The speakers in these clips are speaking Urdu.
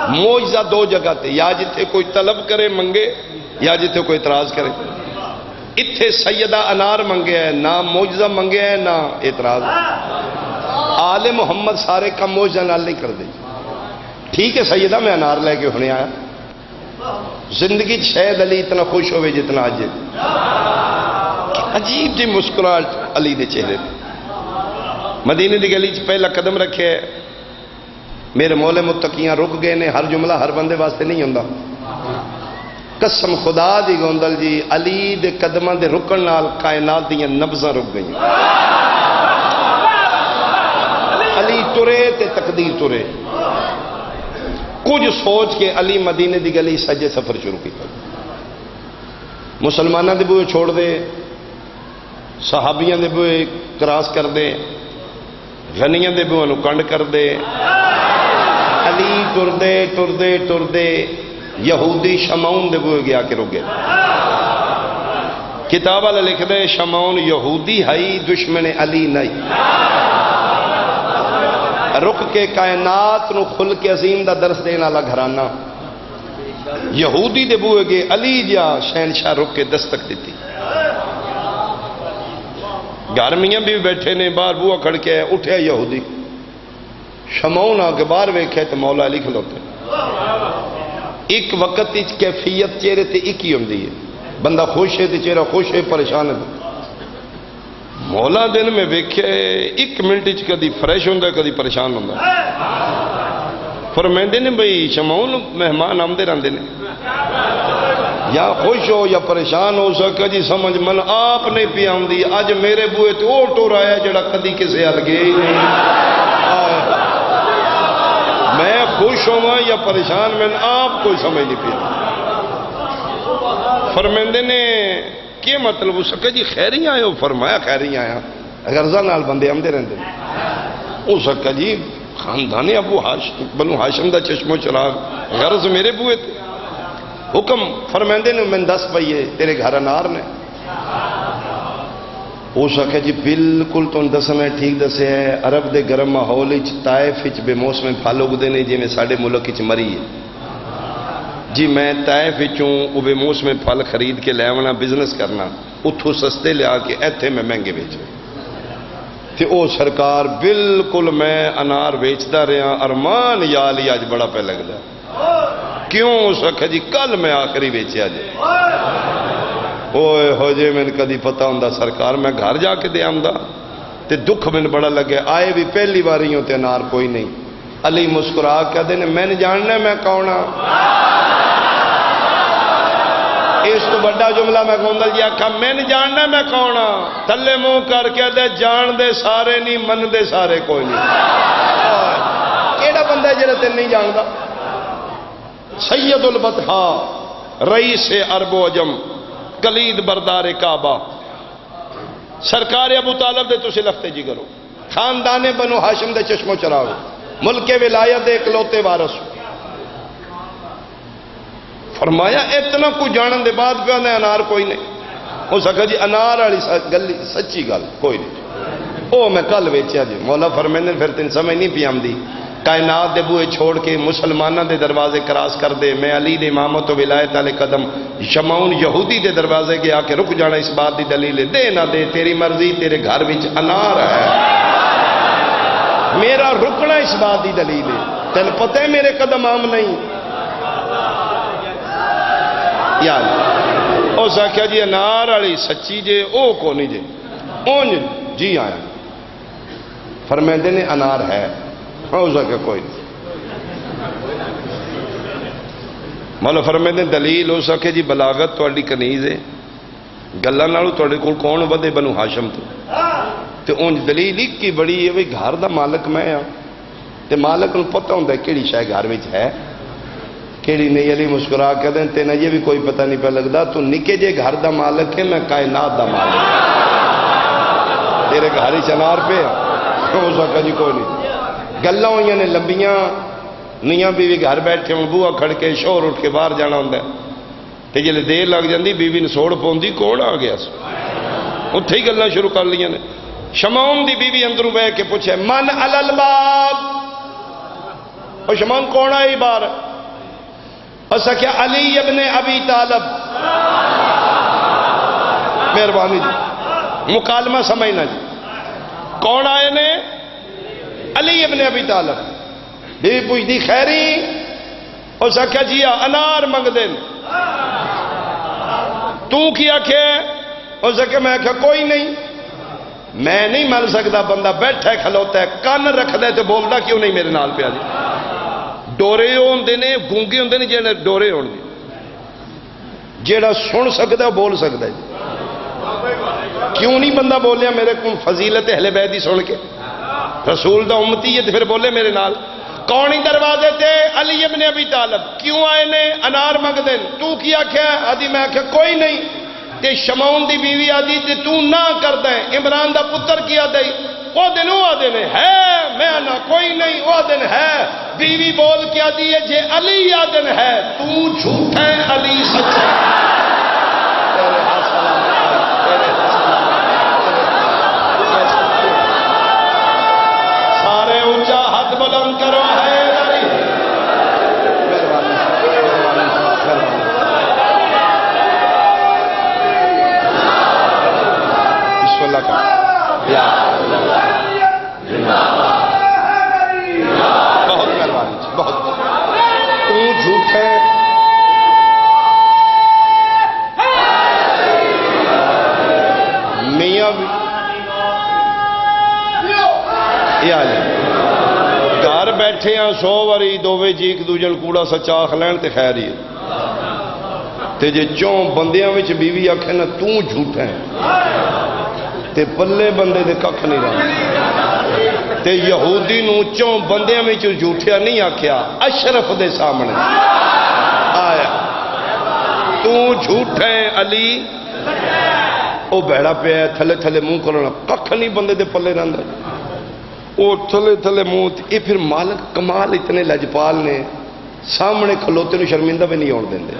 موجزہ دو جگہ تے، یا جتھے کوئی طلب کرے منگے یا جتھے کوئی اعتراض کرے. اتھے سیدہ انار منگے ہے، نہ موجزہ منگے ہے نہ اعتراض. آل محمد سارے کم موجزہ نال نہیں کر دے. ٹھیک ہے سیدہ میں انار لے کے ہونے آیا، زندگی شاید علی اتنا خوش ہوئے جتنا آج. عجیب جی مسکراہٹ علی دے چہرے پہ. مدینے دی گلی چ پہلا قدم رکھے، میرے مولا متقیاں رک گئے نے. ہر جملہ ہر بندے واسطے نہیں ہوندا. قسم خدا دی گوندل جی، علی دے قدماں دے رکن نال کائنات دیاں نبضاں رک گئیں. علی ترے تے تقدیر ترے. کچھ سوچ کے علی مدینے دی گلی سجے سفر شروع کیتا. مسلمانوں دے بوئے چھوڑ دے، صحابیاں دے بوئے کراس کر دے، غنیاں دے بوئے نو کنڈ کر دے. علی ٹردے ٹردے ٹردے یہودی شمعون دے بوئے گیا کہ رک گئے. کتاب والا لکھ دے شمعون یہودی ہائی دشمن علی نہیں. رک کے کائنات نو خل کے عظیم دا درس دینا والا گھرانہ یہودی دے بوئے گے. علی جا شہنشاہ رک کے دستک دیتی. گھرمیاں بھی بیٹھے نے، باہر بوہ کھڑ کے اٹھے یہودی. شمعون آ کے باہر ویکھے تو مولا علی کھلوتے. ایک وقت اچ کیفیت چہرے تے ایک ہی ہوندی ہے. بندہ خوش ہے تے چہرہ خوش ہے، پریشان ہے. مولا دن میں ویکھے ایک منٹ اچ کدی فریش ہوندا کدی پریشان ہوندا. فرمائندے نے بھئی شمعون مہمان آمدے رہندے نے، یا خوش ہو یا پریشان ہو سکا جی سمجھ من آپ نہیں پی آمدی. اج میرے بوئے تے او ٹور آیا جڑا کدی کسے ہل گئے ہی نہیں. میں خوش ہوا یا پریشان میں آپ کوئی سمجھ نہیں پیا. فرمائندے نے کیا مطلب ہو سکا جی خیری آئے ہو؟ فرمایا خیری آیا. غرضہ نال بندے آمدے رہندے ہو سکا جی خاندان ابو ہاشم بنو ہاشم دا چشم و چراغ غرض میرے بوئے تھے. حکم فرمائندے نے میں دس پئیے تیرے گھر انار نے. ہو سکے جی بالکل تو دسنا ٹھیک دسے ہے. عرب دے گرم ماحول طائف بے موسم پھل اگتے ہیں جی میں ساڈے ملک مری ہے جی. میں طائف وہ بے موسم پھل خرید کے لے آنا بزنس کرنا، اتھوں سستے لیا کے ایتھے میں مہنگے بیچ. تے او سرکار بالکل میں انار بیچتا رہا. ارمان یا علی آج بڑا پہ لگتا. کیوں سکھا جی کل میں آخری بیچیا جی. اوئے ہو جے میں کدی پتہ ہوں سرکار میں گھر جا کے دے آمدہ تے دکھ میں بڑا لگے. آئے بھی پہلی باری ہوں تے انار کوئی نہیں. علی مسکرا کہہ دے میں نے جاننا میں کون ہاں. اس تو بڑا جملہ میں گوندل جی آکھا میں نے جاننا میں کون ہاں. تھلے منہ کر کے دے جان دے سارے نہیں من دے سارے کوئی نہیں. کیڑا بندہ ہے جڑا تین نہیں جاندا؟ سید البطحا رئیس عرب و عجم کلید بردار کعبہ سرکار ابو طالب دے تسی لفتے جی کرو. خاندان بنو ہاشم دے چشم و چراغ ملک ولایت دے اکلوتے وارث. فرمایا اتنا کو جانن دے بعد پہ آنے انار کوئی نہیں. ہو سکا جی انار والی گل سچی گل کوئی نہیں. او میں کل ویچیا جی. مولا فرمائندے پھر تین سمجھ نہیں پی آمدی. کائنات دے بوئے چھوڑ کے مسلمانہ دے دروازے کراس کر دے. میں علی دے امامت و ولایت علی قدم. شمعون یہودی دے دروازے کے آ کے رک جانا اس بات دی دلیل دے نہ دے تیری مرضی. تیرے گھر وچ انار ہے، میرا رکنا اس بات دی دلیل ہے. تین پتہ ہے میرے قدم عام نہیں. یاد او ساکھیا جی انار والی سچی جے او کو نہیں جے اونج جی آیا. فرمائندے نے انار ہے. ہو سکے کوئی نہیں. مولا فرمائندے دلیل ہو سکے جی بلاغت تہاڈی کنیز ہے. گلاں نالوں تہاڈے کول کون ودے بنو ہاشم تو تے اونج دلیل ایک کی بڑی ہے وی گھر دا مالک میں ہاں تے مالک نوں پتہ ہوندا کیڑی شے گھر وچ ہے کیڑی نہیں. علی مسکرا کے دیں تینا یہ بھی کوئی پتہ نہیں پہ لگتا. تو نکے جے گھر دا مالک ہے میں کائنات دا مالک. تیرے گھر ہی چنار پہ ہو سکا جی کوئی نہیں. گلاں ہوئی نے لمبیاں نیاں بیوی گھر بیٹھے ہوں بوہا کھڑ کے شور اٹھ کے باہر جانا ہوں تے جلے دیر لگ جاندی بیوی نے سوڑ پوندی کون آ گیا سو اتھے ہی گلاں شروع کر لیاں نے. شمعون دی بیوی اندروں بیٹھ کے پوچھے من علی الباب. او شمعون کون آئی باہر؟ اسا کیا علی ابن ابی طالب، مہربانی جی مکالمہ سمجھنا جی، کون آئے نے؟ علی ابن ابی طالب۔ بی پوچھ دی خیری، اسا کیا جی انار منگ دین، تو کیا کہ اسا کیا میں کہا کوئی نہیں، میں نہیں مل سکتا، بندہ بیٹھا ہے کھلوتا ہے کان رکھ دے تو بولتا کیوں نہیں میرے نال پیا جی؟ ڈورے ہوندے نے گونگے ہوندے نے جڑے ڈورے ہوندے، جیڑا سن سکتا ہے بول سکتا ہے جی۔ کیوں نہیں بندہ بولیا میرے کو فضیلت اہل بیت دی سن کے؟ رسول دا امتی ہے تو پھر بولے میرے نال۔ کون ہی دروازے تے؟ علی ابن ابی طالب۔ کیوں آئے نے؟ انار منگ دین، تو کیا کیا؟ آدھی میں کیا کوئی نہیں، تے شمعون دی بیوی آدھی تے تو نہ کر دیں، عمران دا پتر کیا دے وہ دن وہ دن ہے، میں نہ کوئی نہیں وہ دن ہے، بیوی بول کیا دیئے جے علی یا دن ہے، تو جھوٹ ہے علی سچ ہے۔ سارے اونچا ہاتھ بلند کرو ہے علی۔ بسم اللہ کا بہت مہربانی، بہت تو جھوٹ ہے میاں بھی گھر بیٹھے ہیں 100 واری دووے جی ایک دوجے کوڑا سچا آخ لین تے خیر ہی تے جے چون بندیاں وچ بیوی آکھے نا تو جھوٹ ہے تے پلے بندے دے ککھ نہیں رہا۔ تے یہودی نو چون بندیاں وچ جھوٹیا نہیں آکھیا، اشرف دے سامنے آیا تو جھوٹ ہے علی، او بیڑا پہ ہے تھلے تھلے منہ کرنا ککھ نہیں بندے دے پلے رہندا، او تھلے تھلے منہ۔ یہ پھر مالک کمال اتنے لجپال نے سامنے کھلوتے نو شرمندہ بھی نہیں ہونے دیندے۔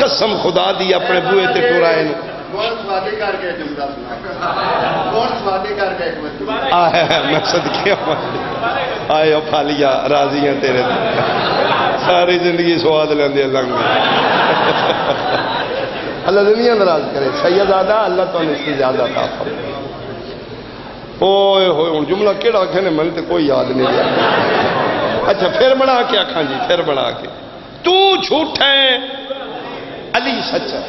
قسم خدا دی اپنے بوئے تے ٹورائے نو میں صدقے آئے پھالیا راضی ہیں تیرے دے ساری زندگی سواد لیندے لنگ اللہ دنیا ناراض کرے سیدادہ اللہ تو اس کی زیادہ تھا۔ اوئے ہوئے ان جملہ کیڑا کہنے میں نے کوئی یاد نہیں دیا۔ اچھا پھر بڑھا کے آکھاں جی، پھر بڑھا کے تو جھوٹ ہے علی سچ ہے۔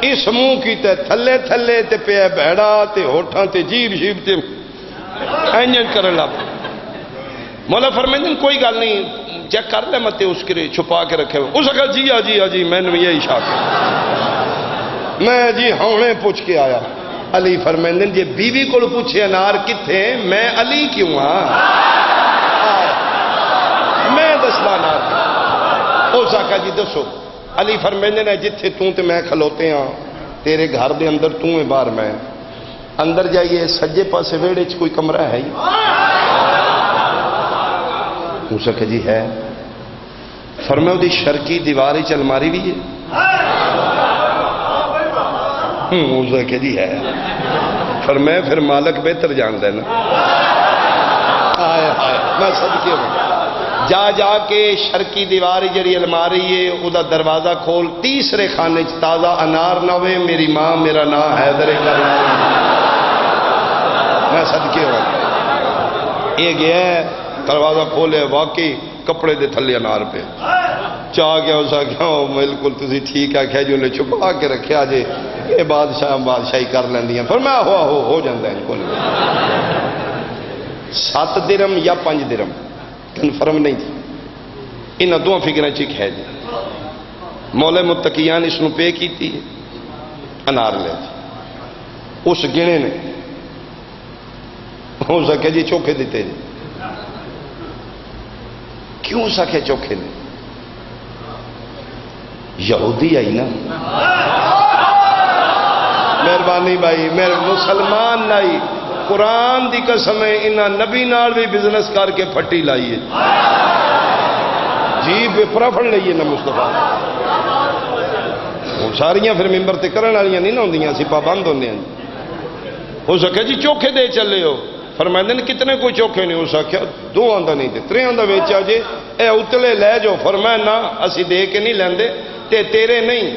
اس منہ کی تے تھلے تھلے تے پہ بیڑا تے ہوٹھاں تے جیب جیب تے اینجن کرن لگ مولا فرمائیں کوئی گل نہیں چیک کر لے مت اس کے چھپا کے رکھے ہوئے۔ اس کہا جی جی جی میں نے یہی شاک ہے، میں جی ہونے پوچھ کے آیا۔ علی فرمائیں جی بیوی کو پوچھے انار کتھے، میں علی کیوں ہاں میں دسنا نار۔ اس کہا جی دسو۔ علی فرمیندے نے جتھے تے میں کھلوتے ہاں تیرے گھر دے اندر ہے باہر میں، اندر جائیے سجے پاسے ویڑے چ کوئی کمرہ ہے ہی؟ اس کہا جی ہے۔ فرمایا دی شرکی دیواری چ الماری بھی ہے؟ اس کہا جی ہے۔ فرمایا پھر مالک بہتر جان دینا۔ میں صدقے ہوں جا جا کے شرکی دیواری جڑی الماری ہے او دا دروازہ کھول، تیسرے خانے چ تازہ انار نہ ہوئے میری ماں میرا نام حیدر کرنا۔ میں صدقے ہوں یہ گیا ہے دروازہ کھولے واقعی کپڑے دے تھلے انار پہ چاہ گیا اس آگیا بالکل تسی ٹھیک ہے کہ جو نے چھپا کے رکھیا جے یہ بادشاہی کر لیندیاں۔ فرمایا ہو جاندہ ہے ان کو 7 درم یا 5 درم کنفرم نہیں تھی، انہاں دو فکریں چک ہے جی۔ مولا متقیان اس نو پے کی تھی انار لے تھی اس گنے نے ہو سکے جی چوکھے دیتے جی۔ کیوں سکے چوکھے نے؟ یہودی آئی نا، مہربانی بھائی میرے مسلمان نائی قرآن دی قسم ہے انہاں نبی نال بھی بزنس کر کے پھٹی لائیے جی بے پرفن لئیے نا مصطفیٰ ساریاں پھر ممبر تے کرن والیاں نہیں نہ ہوندیاں سی پابند ہوندے ہیں۔ ہو سکے جی چوکھے دے چلے ہو فرمائندے نے کتنے کوئی چوکھے نہیں ہو سکیا دو آندا نہیں تے ترے آندا ویچا جے اے اتلے لے جو فرمایا نا اسی دے کے نہیں لیندے تے تیرے نہیں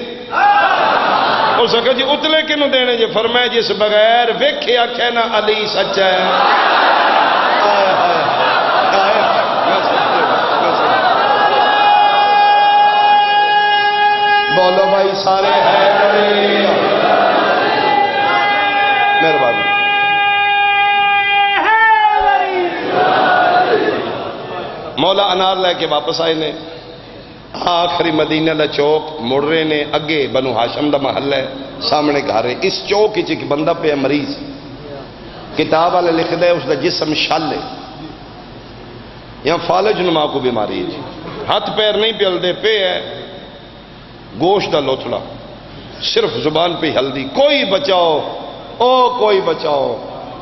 ہو سکا جی اتلے کنوں دینے جے فرمایا جس بغیر ویکھے آکھے نا علی سچا ہے بولو بھائی سارے ہے مہربانی مولا انار لے کے واپس آئے نے آخری مدینہ دا چوک مڑ رہے نے اگے بنو ہاشم دا محل ہے سامنے گھر ہے اس چوک ایک بندہ پہ مریض کتاب والے لکھ دے اس دا جسم شل ہے یہاں فالج نما کو بیماری ہے جی ہاتھ پیر نہیں پل دے پہ ہے گوشت دا لوتھڑا صرف زبان پہ ہلدی کوئی بچاؤ او کوئی بچاؤ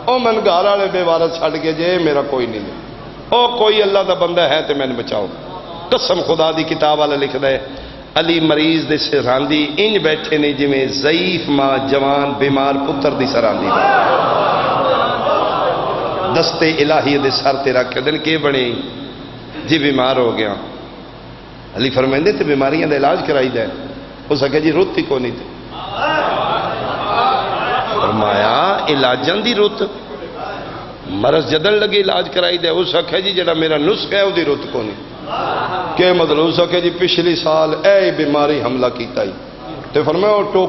او من گھر والے بے وارث چھڑ کے جے میرا کوئی نہیں او کوئی اللہ دا بندہ ہے تے میں نے بچاؤ قسم خدا دی کتاب والا لکھ دے علی مریض دے سراندی انج بیٹھے نے جی میں ضعیف ماں جوان بیمار پتر دی سراندی دستے الہی دے سر تے رکھ دن کے بنے جی بیمار ہو گیا علی فرمائندے تے بیماریاں دا علاج کرائی دے ہو سکے جی روتی کو نہیں تھی فرمایا علاجاں دی روت مرض جدن لگے علاج کرائی دے ہو سکے جی جڑا میرا نسخ ہے وہ دی روت کو نہیں کہ مطلب ہو سکے جی پچھلی سال اے بیماری حملہ کیتا ہی تو فرمایا وہ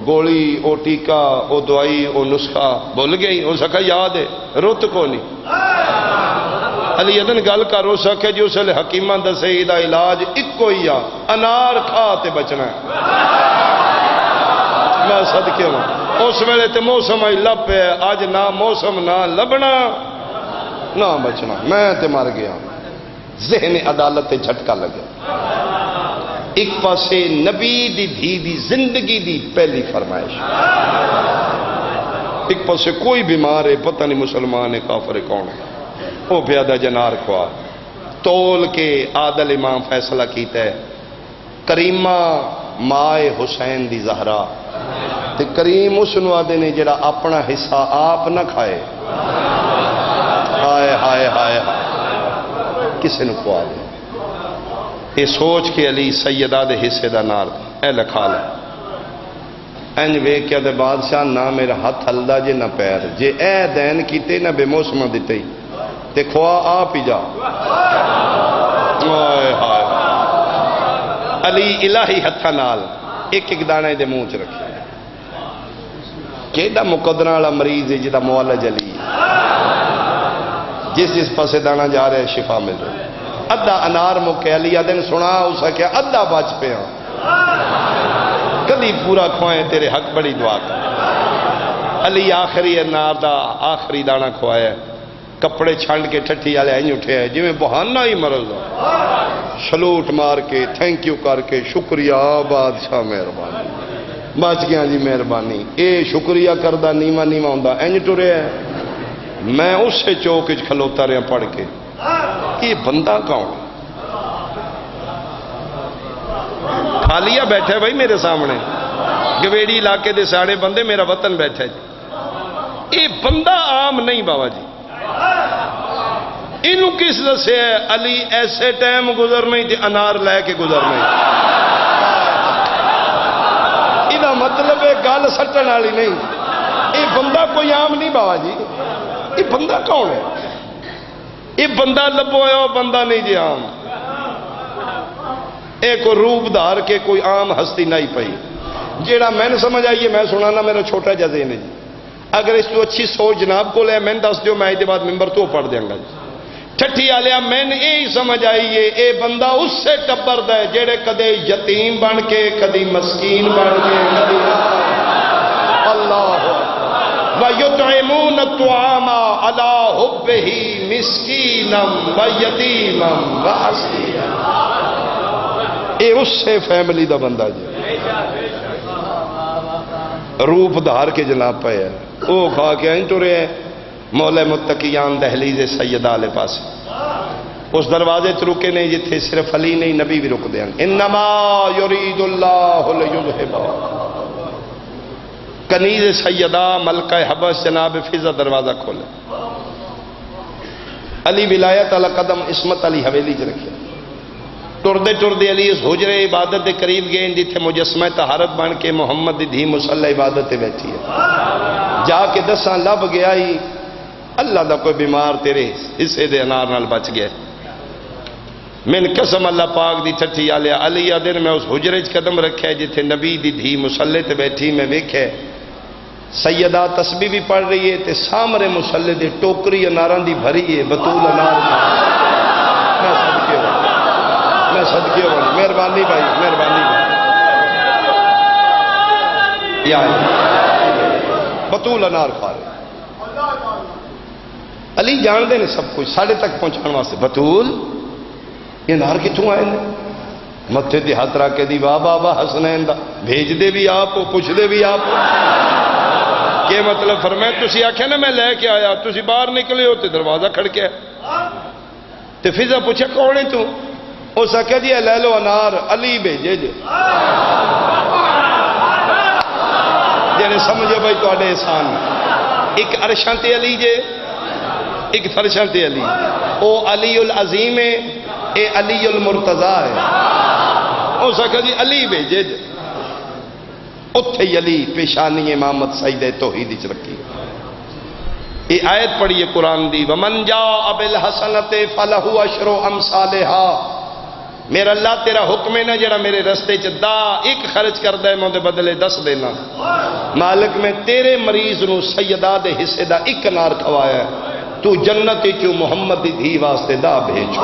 گولی او ٹیکا او دوائی او نسخہ بھول گئی ہو سکا یاد ہے روت کو نہیں علی ادن گل کر ہو سکے جی اس لئے حکیمہ دسے دا علاج ایک کوئی آ انار کھاتے بچنا ہے میں صدقے ہوں اس ویلے تے موسم آئی لب ہے آج نہ موسم نہ لبنا نہ بچنا میں تے مر گیا ذہن عدالت تے جھٹکا لگا ایک پاسے نبی دی دھی دی زندگی دی پہلی فرمائش ایک پاسے کوئی بیمار ہے پتہ نہیں مسلمان ہے کافر ہے کون ہے وہ پیادہ جنار کھوا تول کے عادل امام فیصلہ کیتا ہے کریمہ مائے حسین دی زہرا تے کریم اس نوادے نے جڑا اپنا حصہ آپ نہ کھائے ہائے ہائے ہائے کسے نو کھوا دے یہ سوچ کے علی سیدہ دے حصے دا نار اے لکھا لے انج وے کیا دے بادشاہ نہ میرا ہاتھ ہلدا جے نہ پیر جے اے دین کیتے نہ بے موسمہ دیتے ہی تے کھوا آپ ہی جا ہائے ہائے علی الہی ہتھا نال ایک ایک دانے دے منہ چ رکھے کیڑا مقدرہ والا مریض ہے جدا معالج علی جس پاسے دانا جا رہے شفا مل رہے ادھا انار مکے علی دن سنا اسا کیا ادھا بچ پہ کدی پورا کھوائیں تیرے حق بڑی دعا کر علی آخری انار دا آخری دانا کھوائے کپڑے چھانڈ کے ٹھٹھی والے آئیں اٹھے ہیں جی میں بہانہ ہی مرض سلوٹ مار کے تھینک یو کر کے شکریہ بادشاہ مہربانی بچ گیا جی مہربانی اے شکریہ کردہ نیما نیما ہوندہ اینج ٹرے ہے میں اس سے چوک کھلوتا رہا پڑھ کے یہ بندہ کون خالیہ بیٹھے بھائی میرے سامنے گویڑی علاقے دے ساڑے بندے میرا وطن بیٹھے جی یہ بندہ عام نہیں بابا جی انہوں کس دسے ہے علی ایسے ٹائم گزر نہیں تھی انار لے کے گزر نہیں یہ مطلب ہے گل سٹن والی نہیں یہ بندہ کوئی عام نہیں بابا جی یہ بندہ کون ہے یہ بندہ لبو ہے وہ بندہ نہیں جی عام ایک روپ دار کے کوئی عام ہستی نہیں پئی جیڑا میں نے سمجھ آئیے میں سنانا میرا چھوٹا جزے نے جی اگر اس تو اچھی سوچ جناب کو لے میں دس دیو میں آئی دے بعد ممبر تو پڑھ دیں گا جی ٹھٹھی آلیا میں نے یہی سمجھ آئیے اے بندہ اس سے ٹبر دے جیڑے کدے یتیم بن کے کدی مسکین بن کے کدی اللہ وَيُطْعِمُونَ الطُّعَامَ عَلَىٰ حُبِّهِ مِسْكِينًا وَيَتِيمًا وَأَسِيرًا اے اس سے فیملی دا بندہ جی روپ دھار کے جناب پہ ہے او کھا کے آئیں تو رہے مولا متقیان دہلیز سیدہ علیہ پاس اس دروازے تو رکے نہیں جتھے صرف علی نہیں نبی بھی رک دیں انما یرید اللہ لیذھب کنیز سیدہ ملکہ حبش جناب فضا دروازہ کھولے، علی ولایت علی قدم عصمت علی حویلی چ رکھے، ٹردے ٹردے علی اس حجرے عبادت دے قریب گئے جتھے مجسمہ طہارت بن کے محمد دی دھی مصلی عبادت تے بیٹھی ہے، جا کے دساں لب گیا ہی اللہ دا کوئی بیمار تیرے حصے دے انار نال بچ گیا، من قسم اللہ پاک دی ٹھٹھی آلیا علی دن میں اس حجرے چ قدم رکھے جتھے نبی دی دھی مصلی تے بیٹھی، میں ویکھے سیدہ تسبیح بھی پڑھ رہی ہے تے سامنے مصلی دی ٹوکری اناراں دی بھری ہے، بطول انار میں صدقے ہوں، مہربانی بھائی، مہربانی بھائی، یا بطول انار کھا رہے علی جان دے نے سب کچھ ساڑھے تک پہنچانے واسطے، بطول یہ انار کتوں آئے نے؟ متھے تے ہاتھ رکھ کے دی واہ بابا حسنین دا، بھیج دے بھی آپ پوچھ دے بھی آپ، کہ مطلب فرمائے تسی آکھے نا میں لے کے آیا، تسی باہر نکلے ہو تے دروازہ کھڑکے تے فضا پوچھے کون ہے تو؟ اس آکھے جی لے لو انار، علی بھیجے جے، جنہیں سمجھو بھائی تو آڑے احسان، ایک عرشاں تے علی جے، ایک فرشاں تے علی، او علی العظیم ہے، اے علی المرتضی ہے، اس آکھے جی علی بھیجے جے، اتھے علی پیشانی امامت سجدہ توحید وچ رکھی، یہ آیت پڑھیے قرآن دی، وَمَنْ جَاءَ بِالْحَسَنَةِ فَلَهُ عَشْرُ أَمْثَالِهَا، میرا اللہ تیرا حکم ہے نا جڑا میرے رستے چ دا ایک خرچ کردہ ہے میں دے بدلے 10 دینا، مالک میں تیرے مریض نو سیدہ دے حصے دا ایک نار کھوایا ہے، تو جنت چو محمد دی دھی واسطے دا بھیجو۔